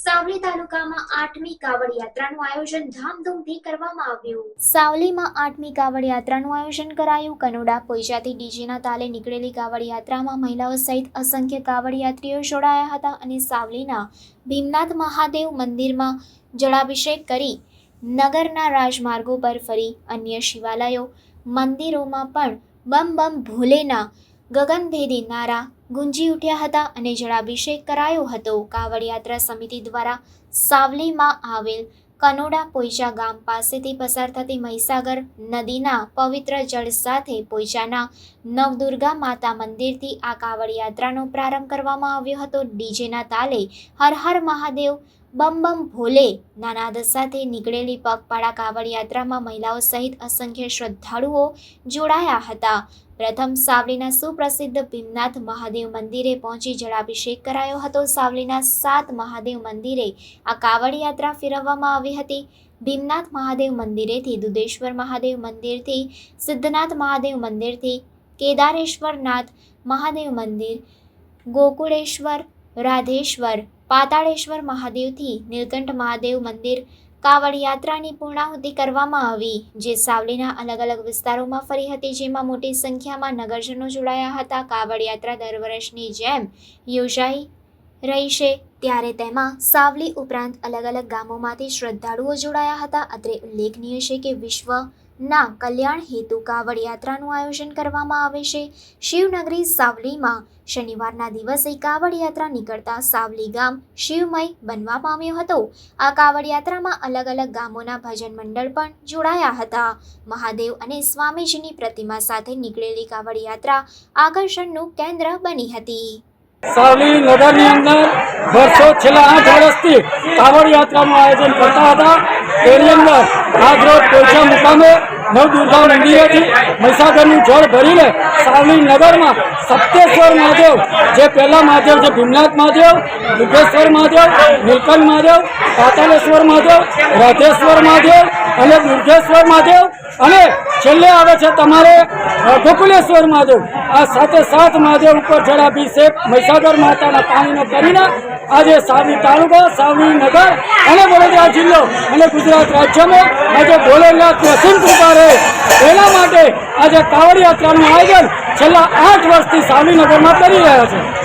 સાવલી તાલુકામાં 8મી કાવડ યાત્રાનું આયોજન ધામધૂમથી કરવામાં આવ્યું। સાવલીમાં 8મી કાવડ યાત્રાનું આયોજન કરાયું। કનોડા પોઈચાથી ડીજેના તાલે નીકળેલી કાવડ યાત્રામાં મહિલાઓ સહિત અસંખ્ય કાવડ યાત્રીઓ જોડાયા હતા અને સાવલીના ભીમનાથ મહાદેવ મંદિરમાં જળાભિષેક કરી નગરના રાજમાર્ગો પર ફરી અન્ય શિવાલયો મંદિરોમાં પણ બમ બમ ભોલેના ગગનભેદી નારા ગુંજી ઉઠ્યા હતા અને જળાભિષેક કરાયો હતો। કાવડ યાત્રા સમિતિ દ્વારા સાવલીમાં આવેલ કનોડા પોઈચા ગામ પાસેથી પસાર થતી મહીસાગર નદીના પવિત્ર જળ સાથે પોઈચાના નવદુર્ગા માતા મંદિરથી આ કાવડ યાત્રાનો પ્રારંભ કરવામાં આવ્યો હતો। ડીજેના તાલે હર હર મહાદેવ બમ બમ ભોલે ના નાદ સાથે નીકળેલી પગપાળા કાવડ યાત્રામાં મહિલાઓ સહિત અસંખ્ય શ્રદ્ધાળુઓ જોડાયા હતા। પ્રથમ સાવલીના સુપ્રસિદ્ધ ભીમનાથ મહાદેવ મંદિરે પહોંચી જળાભિષેક કરાયો હતો। સાવલીના 7 મહાદેવ મંદિરે આ કાવડ યાત્રા ફેરવવામાં આવી હતી। ભીમનાથ મહાદેવ મંદિરેથી દુધેશ્વર મહાદેવ મંદિરથી સિદ્ધનાથ મહાદેવ મંદિરથી કેદારેશ્વરનાથ મહાદેવ મંદિર ગોકુળેશ્વર રાધેશ્વર પાતાળેશ્વર મહાદેવથી નીલકંઠ મહાદેવ મંદિર કાવડ યાત્રાની પૂર્ણાહુતિ કરવામાં આવી, જે સાવલીના અલગ અલગ વિસ્તારોમાં ફરી હતી, જેમાં મોટી સંખ્યામાં નગરજનો જોડાયા હતા। કાવડ યાત્રા દર વર્ષની જેમ યોજાઈ રહી છે, ત્યારે તેમાં સાવલી ઉપરાંત અલગ અલગ ગામોમાંથી શ્રદ્ધાળુઓ જોડાયા હતા। અત્રે ઉલ્લેખનીય છે કે વિશ્વના કલ્યાણ હેતુ કાવડ યાત્રાનું આયોજન કરવામાં આવે છે। શિવનગરી સાવલીમાં શનિવારના દિવસે કાવડ યાત્રા નીકળતા સાવલી ગામ શિવમય બનવા પામ્યો હતો। આ કાવડ યાત્રામાં અલગ અલગ ગામોના ભજન મંડળ પણ જોડાયા હતા। મહાદેવ અને સ્વામીજીની પ્રતિમા સાથે નીકળેલી કાવડ યાત્રા આકર્ષણનું કેન્દ્ર બની હતી। સાવલી નગરની અંદર વર્ષો છેલ્લા 8 વર્ષથી કાવડ યાત્રાનું આયોજન કરતા હતા। તેની અંદર આજરોજ પોઈચા મુકામે નવદુર્ગા મંદિરેથી મહીસાગરનું જળ ભરીને સાવલી નગરમાં સપ્તેશ્વર મહાદેવ, જે પહેલા મહાદેવ છે ભીમનાથ મહાદેવ, દુધેશ્વર મહાદેવ, નીલકંઠ મહાદેવ, પાતાળેશ્વર મહાદેવ, રાધેશ્વર મહાદેવ અને દુર્ગેશ્વર મહાદેવ અને છેલ્લે આવે છે તમારે ગોકુલેશ્વર મહાદેવ, આ 7 મહાદેવ ઉપર જળાભિષેક મહીસાગર માતાના પાણીનો કરીને આજે સાવલી તાલુકા, સાવલી નગર અને વડોદરા જિલ્લો અને ગુજરાત રાજ્યમાં આજે ભોલેનાથની અસીમ કૃપા રહે એના માટે આજે કાવડ યાત્રાનું આયોજન છેલ્લા 8 વર્ષથી સાવલી નગરમાં કરી રહ્યા છે।